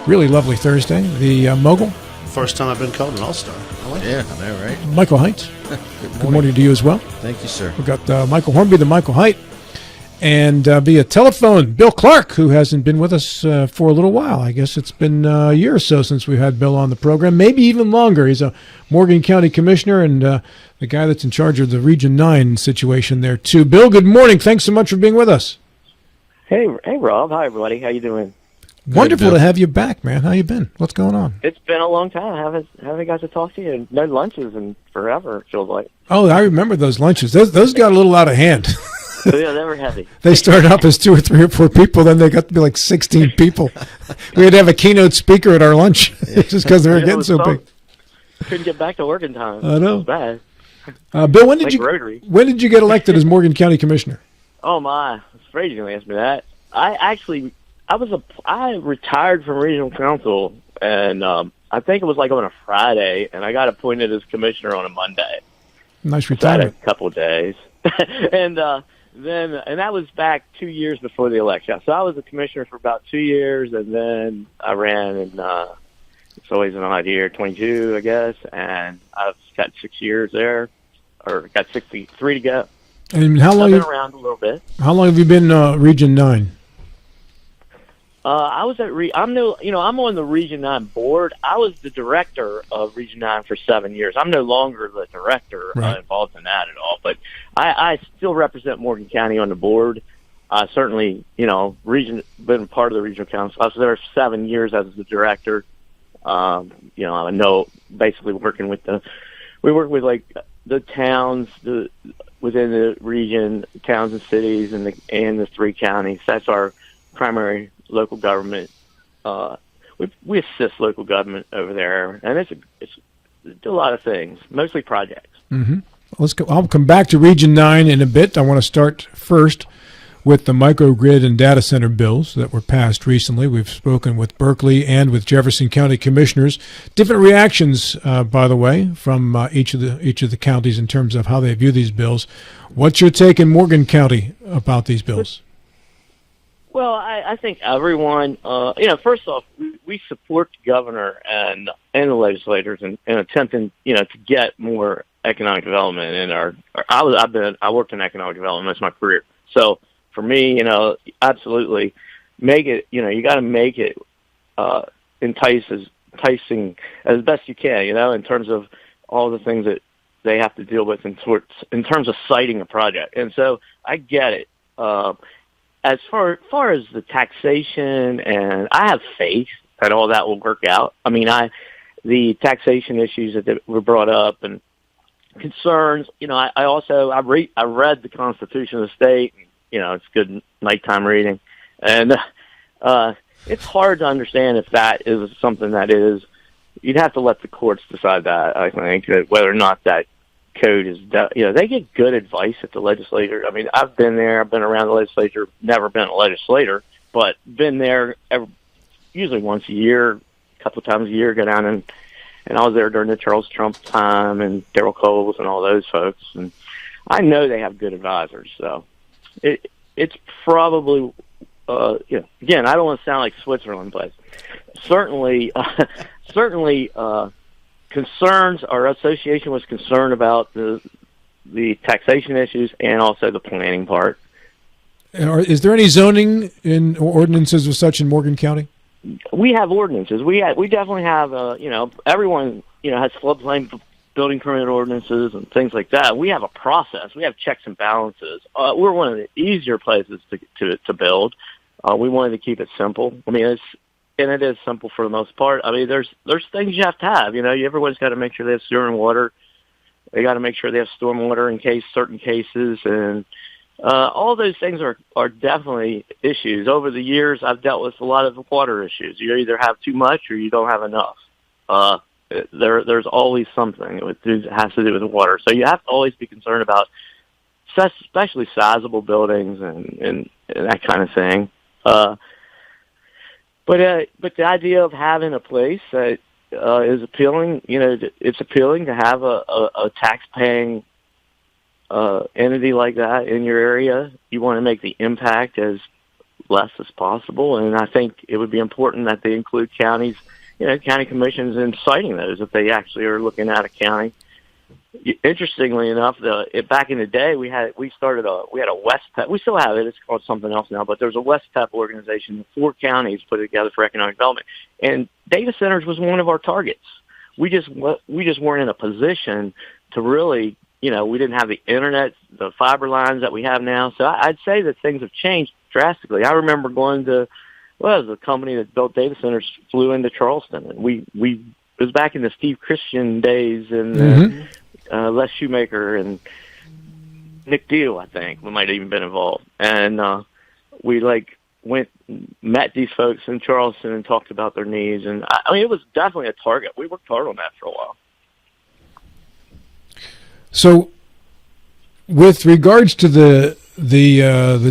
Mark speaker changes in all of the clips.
Speaker 1: Really lovely Thursday. The Mogul.
Speaker 2: First time I've been called an all-star. I like
Speaker 3: Yeah, I know, right?
Speaker 1: Michael Heights. Good morning to you as well.
Speaker 3: Thank you, sir.
Speaker 1: We've got Michael Hornby, the Michael Height, and via telephone, Bill Clark, who hasn't been with us for a little while. I guess it's been a year or so since we had Bill on the program, maybe even longer. He's a Morgan County commissioner and the guy that's in charge of the Region 9 situation there, too. Bill, good morning. Thanks so much for being with us.
Speaker 4: Hey, Rob. Hi, everybody. How you doing?
Speaker 1: Wonderful to have you back, man. How you been? What's going on?
Speaker 4: It's been a long time. I haven't got to talk to you. No lunches in forever, it feels like.
Speaker 1: Oh, I remember those lunches. Those got a little out of hand.
Speaker 4: Yeah, they were heavy.
Speaker 1: They started off as 2 or 3 or 4 people, then they got to be like 16 people. We had to have a keynote speaker at our lunch just because they were getting so big.
Speaker 4: Couldn't get back to work in time.
Speaker 1: I know.
Speaker 4: It was
Speaker 1: Bill,
Speaker 4: bad.
Speaker 1: when did you get elected as Morgan County Commissioner?
Speaker 4: Oh my! It's afraid you're gonna ask me that. I retired from regional council, and I think it was like on a Friday, and I got appointed as commissioner on a Monday.
Speaker 1: Nice retirement.
Speaker 4: So a couple of days, and that was back 2 years before the election. So I was a commissioner for about 2 years, and then I ran, and it's always an odd year, 22, I guess, and I've got 6 years there, or got 63 to go.
Speaker 1: And how long?
Speaker 4: I've been around a little bit.
Speaker 1: How long have you been Region 9?
Speaker 4: I was at I'm on the Region 9 board. I was the director of Region 9 for 7 years. I'm no longer the director involved in that at all, but I still represent Morgan County on the board. Certainly, been part of the regional council. I was there 7 years as the director. I know basically we work with like the towns within the region, towns and cities, and the 3 counties. That's our primary local government. We assist local government over there, and it's a lot of things, mostly projects.
Speaker 1: Mm-hmm. Let's go. I'll come back to Region 9 in a bit. I want to start first with the microgrid and data center bills that were passed recently. We've spoken with Berkeley and with Jefferson County commissioners. Different reactions, by the way, from each of the counties in terms of how they view these bills. What's your take in Morgan County about these bills?
Speaker 4: Well, I think everyone, first off, we support the governor and the legislators in attempting, to get more economic development in I worked in economic development. That's my career. So for me, absolutely make it, you got to make it enticing as best you can, in terms of all the things that they have to deal with in terms of citing a project. And so I get it. As far as the taxation, and I have faith that all that will work out. I mean, the taxation issues that were brought up and concerns, I read the Constitution of the state. It's good nighttime reading, and it's hard to understand if that is something that is. You'd have to let the courts decide that. I think that whether or not that code is, they get good advice at the legislature. I mean, I've been there. I've been around the legislature. Never been a legislator, but been there usually once a year, a couple of times a year. Go down and I was there during the Charles Trump time and Darrell Coles and all those folks. And I know they have good advisors. So it's probably, again, I don't want to sound like Switzerland, but certainly, concerns, our association was concerned about the taxation issues and also the planning part.
Speaker 1: Is there any zoning in ordinances of such in Morgan County?
Speaker 4: We have ordinances. We definitely have, everyone, has floodplain building permit ordinances and things like that. We have a process. We have checks and balances. We're one of the easier places to build. We wanted to keep it simple. I mean, it is simple for the most part. I mean, there's things you have to have. Everyone's got to make sure they have sewer and water. They got to make sure they have stormwater in certain cases, and all those things are definitely issues. Over the years, I've dealt with a lot of water issues. You either have too much or you don't have enough. There's always something that has to do with water. So you have to always be concerned about, especially sizable buildings and that kind of thing. But the idea of having a place that is appealing, it's appealing to have a tax-paying entity like that in your area. You want to make the impact as less as possible. And I think it would be important that they include counties, county commissions in citing those if they actually are looking at a county. Interestingly enough, back in the day, we had a West PEP. We still have it. It's called something else now, but there's a West PEP organization. 4 counties put it together for economic development, and data centers was one of our targets. We just weren't in a position to really, we didn't have the internet, the fiber lines that we have now. So I'd say that things have changed drastically. I remember going to, the company that built data centers flew into Charleston, and it was back in the Steve Christian days and Les Shoemaker and Nick Deal, I think, we might have even been involved. And we met these folks in Charleston and talked about their needs. And I mean, it was definitely a target. We worked hard on that for a while.
Speaker 1: So, with regards to the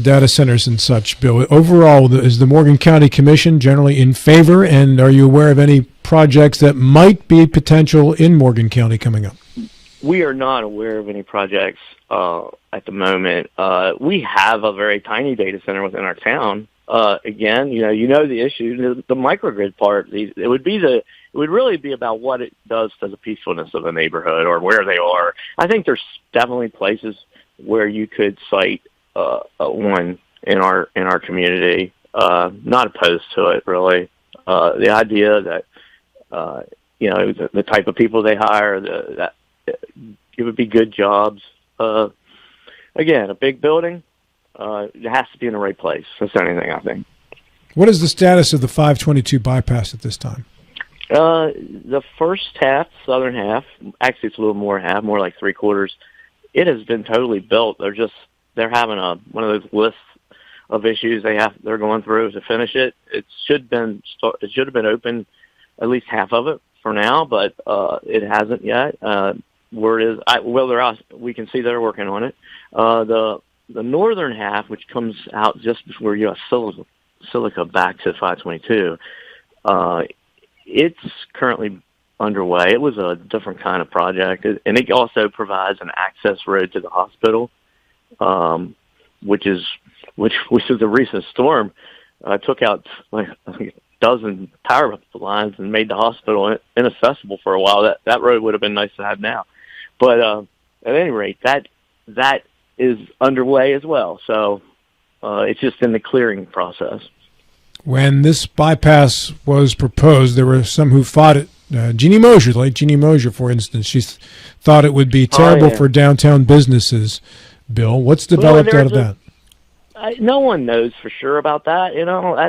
Speaker 1: data centers and such, Bill, overall, is the Morgan County Commission generally in favor? And are you aware of any projects that might be potential in Morgan County coming up?
Speaker 4: We are not aware of any projects at the moment. We have a very tiny data center within our town. Again, the issue, the microgrid part. It would really be about what it does to the peacefulness of the neighborhood or where they are. I think there's definitely places where you could cite one in our community. Not opposed to it, really. The idea that the type of people they hire, that it would be good jobs. Again, a big building. It has to be in the right place. That's anything, I think.
Speaker 1: What is the status of the 522 bypass at this time?
Speaker 4: The first half, southern half, actually it's a little more half, more like 3/4. It has been totally built. They're having one of those lists of issues they're going through to finish it. It should have been open, at least half of it for now, but it hasn't yet. Word is, we can see they're working on it. The northern half, which comes out just before you have Silica back to 522, it's currently underway. It was a different kind of project, and it also provides an access road to the hospital, which was a recent storm. Took out like a dozen power lines and made the hospital inaccessible for a while. That road would have been nice to have now, but at any rate, that is underway as well. So it's just in the clearing process.
Speaker 1: When this bypass was proposed, there were some who fought it. Jeannie Mosier, for instance, she thought it would be terrible for downtown businesses. Bill, what's developed out of that?
Speaker 4: No one knows for sure about that.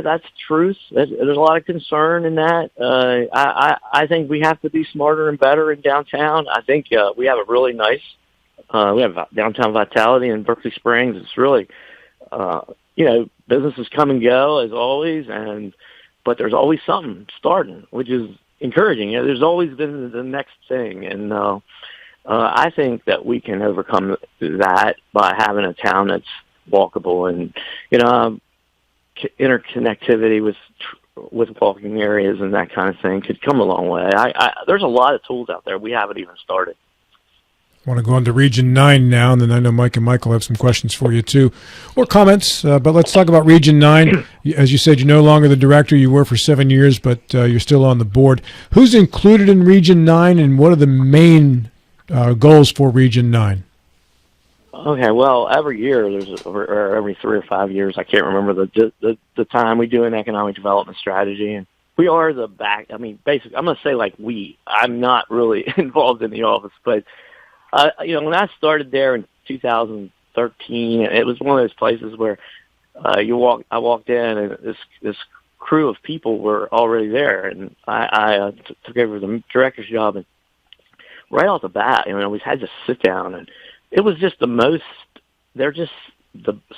Speaker 4: That's truth. There's a lot of concern in that. I think we have to be smarter and better in downtown. I think we have a really nice, we have downtown vitality in Berkeley Springs. It's really, businesses come and go as always, but there's always something starting, which is encouraging. There's always been the next thing, and I think that we can overcome that by having a town that's walkable and interconnectivity with walking areas and that kind of thing could come a long way. There's a lot of tools out there we haven't even started.
Speaker 1: I want to go on to Region 9 now, and then I know Mike and Michael have some questions for you too, or comments, but let's talk about Region 9. As you said, you're no longer the director. You were for 7 years, but you're still on the board. Who's included in Region 9, and what are the main goals for Region 9?
Speaker 4: Okay, well, every year or every 3 or 5 years, I can't remember the time, we do an economic development strategy, and we are the back. I mean, basically, I'm going to say I'm not really involved in the office, but when I started there in 2013, it was one of those places where I walked in and this crew of people were already there, and I took over the director's job, and right off the bat, we had to sit down, and it was just they're just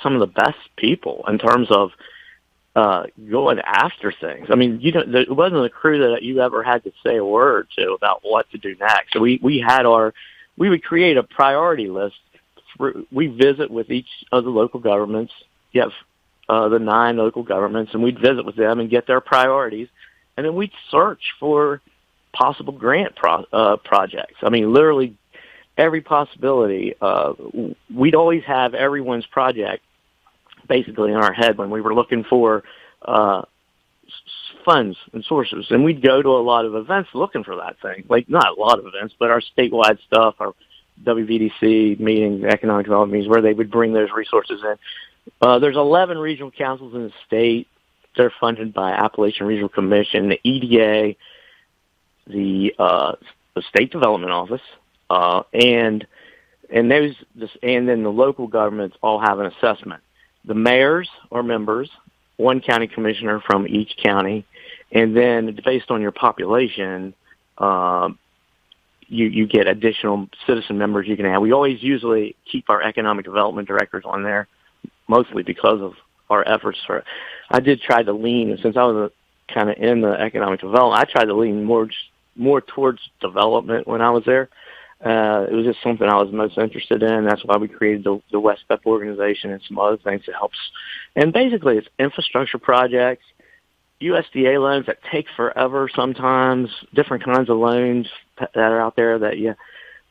Speaker 4: some of the best people in terms of going after things. I mean, it wasn't a crew that you ever had to say a word to about what to do next. So we would create a priority list. We visit with each of the local governments. You have the 9 local governments, and we'd visit with them and get their priorities, and then we'd search for possible grant projects. I mean, literally every possibility. We'd always have everyone's project basically in our head when we were looking for funds and sources. And we'd go to a lot of events looking for that thing. Like, not a lot of events, but our statewide stuff, our WVDC meetings, economic development meetings, where they would bring those resources in. There's 11 regional councils in the state. They're funded by Appalachian Regional Commission, the EDA, the State Development Office, and then the local governments all have an assessment. The mayors are members, one county commissioner from each county, and then based on your population, you get additional citizen members you can have. We always usually keep our economic development directors on there, mostly because of our efforts for. I did try to lean, since I was kind of in the economic development, I tried to lean more towards development when I was there. It was just something I was most interested in. That's why we created the West PEP organization and some other things that helps. And basically, it's infrastructure projects, USDA loans that take forever sometimes, different kinds of loans that are out there that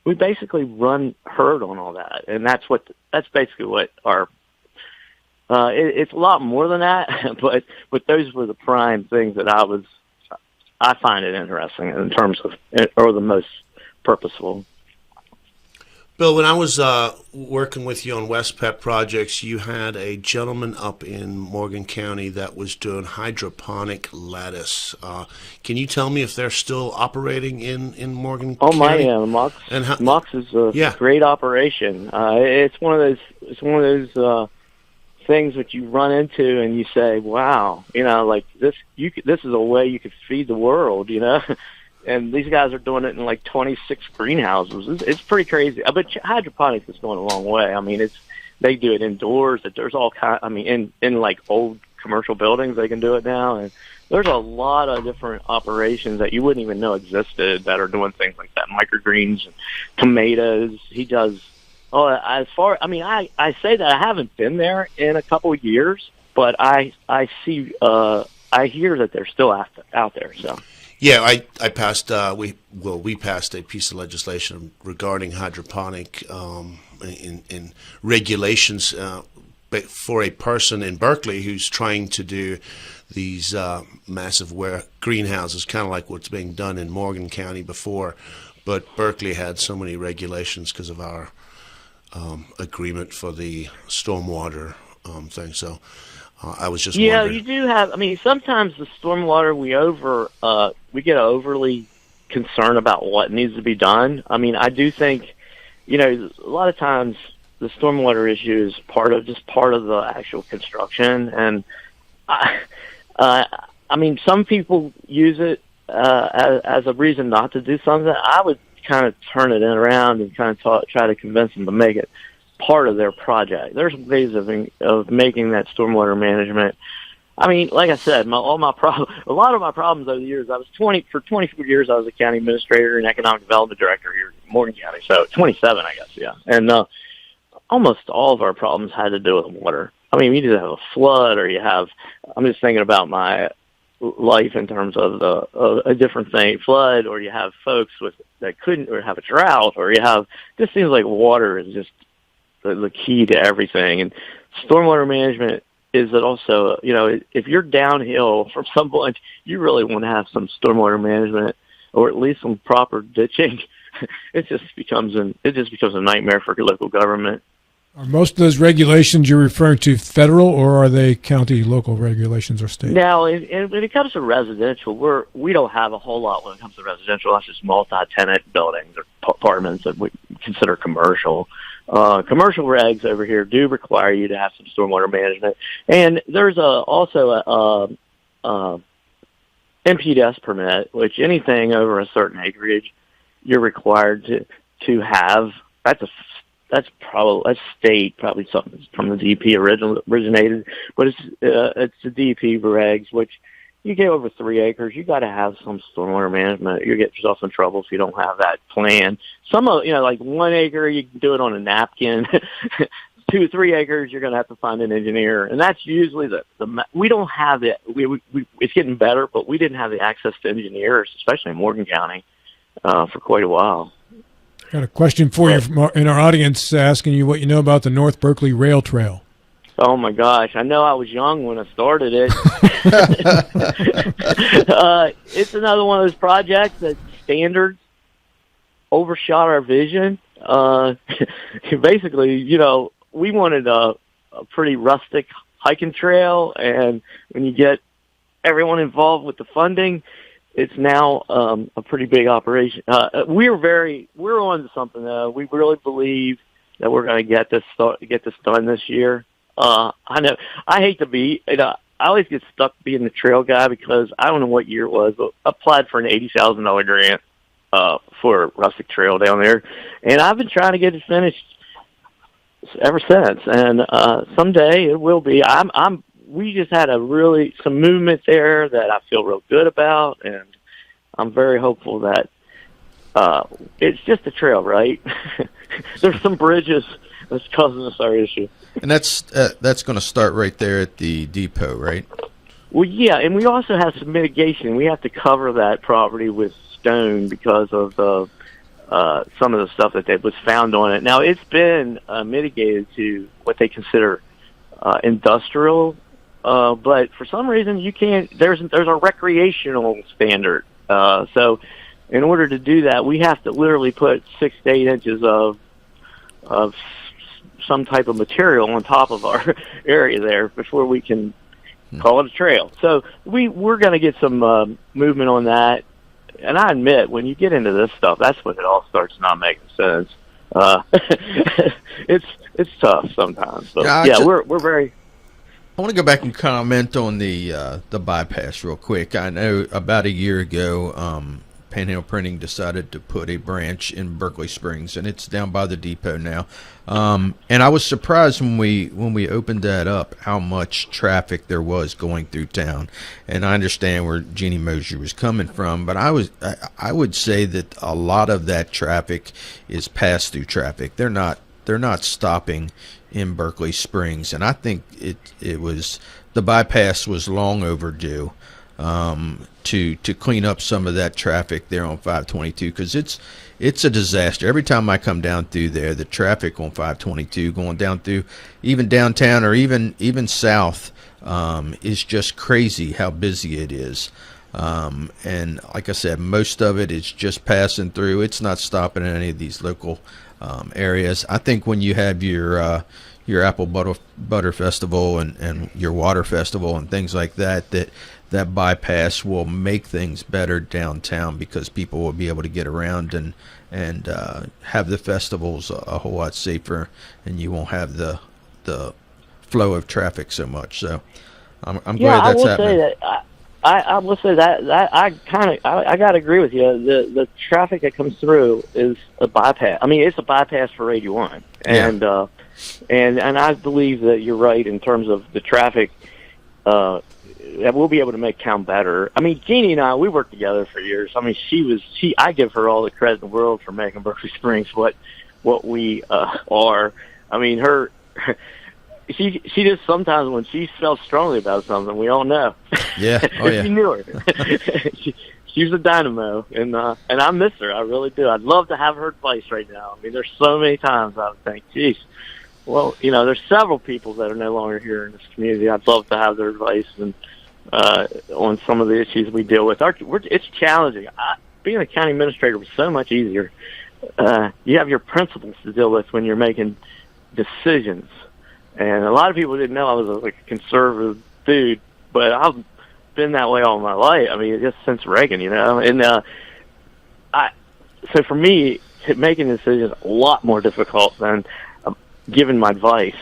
Speaker 4: we basically run herd on all that. And that's basically what our it's a lot more than that, but those were the prime things that I find it interesting in terms of, or the most purposeful.
Speaker 2: Bill, when I was working with you on West PEP projects, you had a gentleman up in Morgan County that was doing hydroponic lettuce. Can you tell me if they're still operating in Morgan County?
Speaker 4: Oh my, Mox is a great operation. It's one of those things that you run into and you say, wow, like this is a way you could feed the world, and these guys are doing it in like 26 greenhouses. It's pretty crazy. But hydroponics is going a long way. I mean, they do it indoors. There's all kind. I mean, in like old commercial buildings, they can do it now. And there's a lot of different operations that you wouldn't even know existed that are doing things like that. Microgreens and tomatoes. He does. Oh, I say that I haven't been there in a couple of years, but I see, I hear that they're still out there. So.
Speaker 2: Yeah, I passed. We passed a piece of legislation regarding hydroponic in regulations for a person in Berkeley who's trying to do these massive greenhouses, kind of like what's being done in Morgan County before, but Berkeley had so many regulations because of our agreement for the stormwater thing. So I was just wondering.
Speaker 4: You do have. I mean, sometimes the stormwater we get overly concerned about what needs to be done. I mean, I do think, a lot of times the stormwater issue is part of the actual construction, and I mean, some people use it as a reason not to do something. I would kind of turn it around and kind of try to convince them to make it part of their project. There's ways of making that stormwater management. I mean, like I said, a lot of my problems over the years. For 24 years, I was a county administrator and economic development director here in Morgan County. So 27, I guess, yeah. And almost all of our problems had to do with water. I mean, you either have a flood or I'm just thinking about my life in terms of a different thing, flood, or you have folks that couldn't, or have a drought, or just seems like water is just the key to everything. And stormwater management is that also, if you're downhill from some point, you really want to have some stormwater management, or at least some proper ditching. It just becomes a nightmare for local government.
Speaker 1: Are most of those regulations you're referring to federal, or are they county, local regulations, or state?
Speaker 4: Now, when it comes to residential, we don't have a whole lot when it comes to residential. That's just multi-tenant buildings or apartments that we consider commercial. Commercial regs over here do require you to have some stormwater management, and there's also a MPDS permit, which anything over a certain acreage, you're required to have. That's state, probably something from the DP originated, but it's the DP regs, which you get over 3 acres, you got to have some stormwater management. You get yourself in trouble if you don't have that plan. Some like 1 acre, you can do it on a napkin. 2, 3 acres, you're going to have to find an engineer, and that's usually we don't have it. It's getting better, but we didn't have the access to engineers, especially in Morgan County, for quite a while.
Speaker 1: Got a question for you in our audience asking you what you know about the North Berkeley Rail Trail.
Speaker 4: Oh my gosh! I know I was young when I started it. It's another one of those projects that standards overshot our vision. Basically, we wanted a pretty rustic hiking trail, and when you get everyone involved with the funding, it's now a pretty big operation. We're on to something though. We really believe that we're going to get this done this year. I know I hate to be, I always get stuck being the trail guy because I don't know what year it was, but I applied for an $80,000 grant for a rustic trail down there, and I've been trying to get it finished ever since. And someday it will be. We just had some movement there that I feel real good about, and I'm very hopeful that it's just a trail, right? There's some bridges that's causing us our issue.
Speaker 3: And that's going to start right there at the depot, right?
Speaker 4: Well, yeah, and we also have some mitigation. We have to cover that property with stone because of some of the stuff that was found on it. Now, it's been mitigated to what they consider industrial, but for some reason you can't. There's a recreational standard. So, in order to do that, we have to literally put 6 to 8 inches of some type of material on top of our area there before we can call it a trail. So we're going to get some movement on that. And I admit, when you get into this stuff, that's when it all starts not making sense. It's tough sometimes. But we're very.
Speaker 3: I want to go back and comment on the bypass real quick. I know about a year ago, Panhandle Printing decided to put a branch in Berkeley Springs, and it's down by the depot now. And I was surprised when we opened that up how much traffic there was going through town. And I understand where Jeannie Mosier was coming from, but I would say that a lot of that traffic is pass through traffic. They're not stopping in Berkeley Springs, and I think the bypass was long overdue. To clean up some of that traffic there on 522, because it's a disaster. Every time I come down through there, the traffic on 522 going down through even downtown or even south is just crazy how busy it is. And like I said, most of it is just passing through. It's not stopping in any of these local areas. I think when you have your apple butter festival and your water festival and things like that bypass will make things better downtown, because people will be able to get around and have the festivals a whole lot safer, and you won't have the flow of traffic so much. So I'm glad that's happening.
Speaker 4: I will say that I got to agree with you. The traffic that comes through is a bypass. I mean, it's a bypass for 81, and I believe that you're right in terms of the traffic. That we'll be able to make town better. I mean, Jeannie and I, we worked together for years. I mean, I give her all the credit in the world for making Berkeley Springs what we are. I mean, she just sometimes when she felt strongly about something, we all know.
Speaker 3: Yeah, oh yeah.
Speaker 4: You knew her. She's a dynamo, and I miss her. I really do. I'd love to have her advice right now. I mean, there's so many times I would think, geez. Well, there's several people that are no longer here in this community. I'd love to have their advice and on some of the issues we deal with. It's challenging. Being a county administrator was so much easier. You have your principles to deal with when you're making decisions. And a lot of people didn't know I was a conservative dude, but I've been that way all my life. I mean, just since Reagan, And so for me, making decisions is a lot more difficult than giving my advice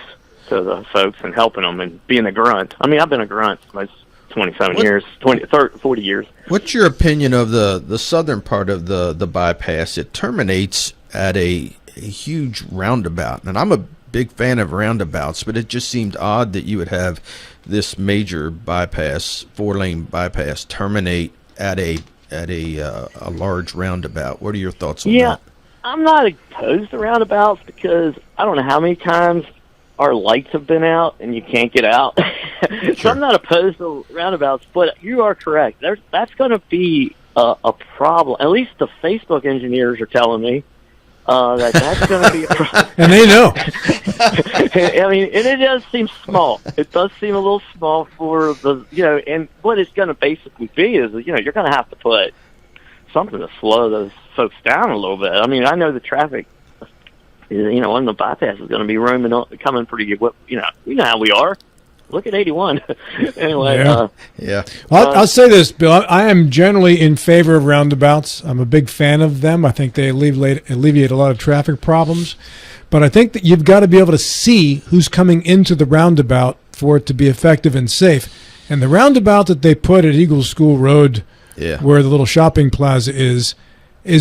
Speaker 4: to the folks and helping them and being a grunt. I mean, I've been a grunt for 27 years, 40 years.
Speaker 3: What's your opinion of the southern part of the bypass? It terminates at a huge roundabout, and I'm a big fan of roundabouts, but it just seemed odd that you would have this major bypass, 4-lane bypass, terminate at a large roundabout. What are your thoughts on that?
Speaker 4: I'm not opposed to roundabouts because I don't know how many times our lights have been out and you can't get out.
Speaker 3: Sure.
Speaker 4: So I'm not opposed to roundabouts, but you are correct. That's going to be a problem. At least the Facebook engineers are telling me that's going to be a problem.
Speaker 1: And they know.
Speaker 4: I mean, and it does seem small. It does seem a little small for and what it's going to basically be is, you're going to have to put something to slow those folks down a little bit. I mean, I know the traffic, on the bypass is going to be coming pretty good. You know how we are. Look at 81. Anyway.
Speaker 3: Yeah.
Speaker 1: I'll say this, Bill. I am generally in favor of roundabouts. I'm a big fan of them. I think they alleviate a lot of traffic problems. But I think that you've got to be able to see who's coming into the roundabout for it to be effective and safe. And the roundabout that they put at Eagles School Road, where the little shopping plaza is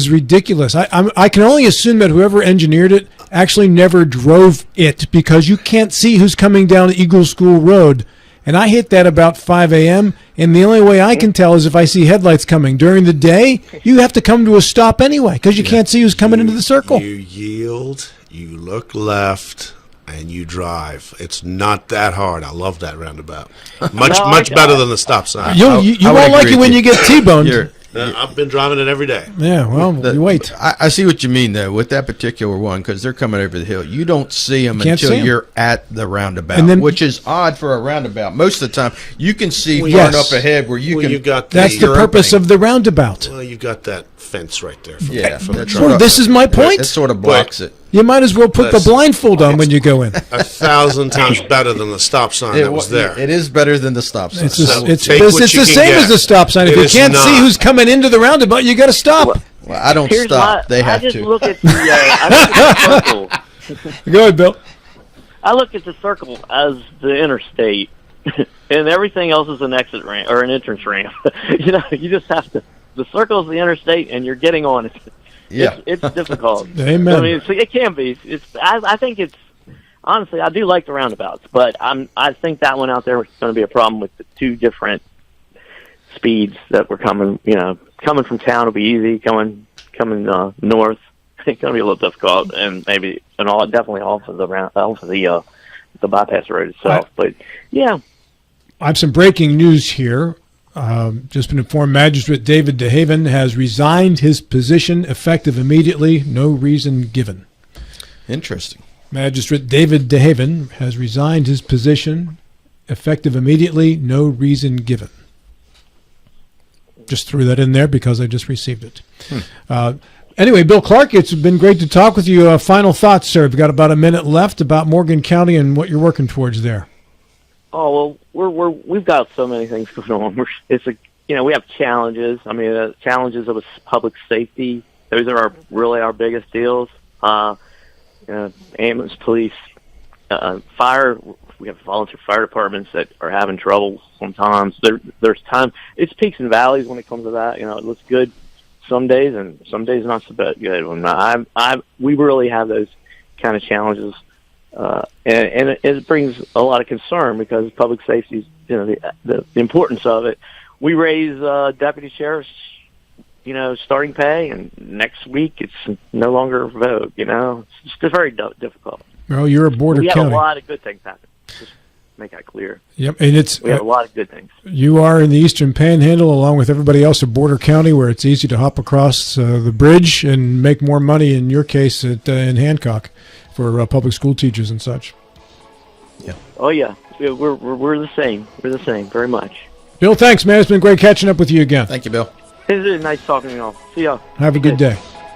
Speaker 1: ridiculous. I can only assume that whoever engineered it actually never drove it, because you can't see who's coming down Eagle School Road. And I hit that about 5 a.m., and the only way I can tell is if I see headlights coming. During the day, you have to come to a stop anyway, because you can't see who's coming into the circle.
Speaker 2: You yield, you look left, and you drive. It's not that hard. I love that roundabout. Much better than the stop sign.
Speaker 1: You won't like it when you get T-boned.
Speaker 2: I've been driving it every day.
Speaker 1: Yeah, well, you wait.
Speaker 3: I see what you mean, though, with that particular one, because they're coming over the hill. You don't see them until you're at the roundabout, which is odd for a roundabout. Most of the time, you can see far enough ahead where you can.
Speaker 1: That's the purpose of the roundabout.
Speaker 2: Well, you got that fence right there.
Speaker 1: This is my point.
Speaker 3: It sort of blocks it.
Speaker 1: You might as well put the blindfold on when you go in.
Speaker 2: 1,000 times better than the stop sign that was there.
Speaker 3: It is better than the stop sign.
Speaker 1: It's the same as the stop sign. If you can't see who's coming into the roundabout, you got to stop.
Speaker 3: Well, I don't stop. They have to.
Speaker 4: I just look at the circle.
Speaker 1: Go ahead, Bill.
Speaker 4: I look at the circle as the interstate, and everything else is an exit ramp or an entrance ramp. You just have to. The circle is the interstate, and you're getting on it.
Speaker 3: Yeah,
Speaker 4: it's difficult.
Speaker 1: Amen.
Speaker 4: I mean, it can be. I think it's honestly, I do like the roundabouts, but I think that one out there is going to be a problem with the two different speeds that we're coming. Coming from town will be easy. Coming north, it's going to be a little difficult, and definitely off of the bypass road itself. But yeah,
Speaker 1: I have some breaking news here. Just been informed Magistrate David DeHaven has resigned his position effective immediately, no reason given.
Speaker 3: Interesting.
Speaker 1: Magistrate David DeHaven has resigned his position effective immediately, no reason given. Just threw that in there because I just received it. Anyway, Bill Clark, it's been great to talk with you. Final thoughts, sir. We've got about a minute left about Morgan County and what you're working towards there.
Speaker 4: Oh well, we've got so many things going on. We have challenges. I mean, the challenges of public safety. Those are really our biggest deals. Ambulance, police, fire. We have volunteer fire departments that are having trouble sometimes. There's time. It's peaks and valleys when it comes to that. It looks good some days, and some days not so good. We really have those kind of challenges. And it brings a lot of concern because public safety, the importance of it. We raise deputy sheriffs, starting pay, and next week it's no longer a vote. It's just very difficult.
Speaker 1: Well, you're a border county.
Speaker 4: We have a lot of good things happen. Just make that clear.
Speaker 1: Yep, and
Speaker 4: we have a lot of good things.
Speaker 1: You are in the Eastern Panhandle, along with everybody else of Border County, where it's easy to hop across the bridge and make more money. In your case, in Hancock, for public school teachers and such.
Speaker 3: Yeah.
Speaker 4: Oh yeah, we're the same. We're the same, very much.
Speaker 1: Bill, thanks, man. It's been great catching up with you again.
Speaker 3: Thank you, Bill.
Speaker 4: It's nice talking to you all. See y'all.
Speaker 1: Have a good day.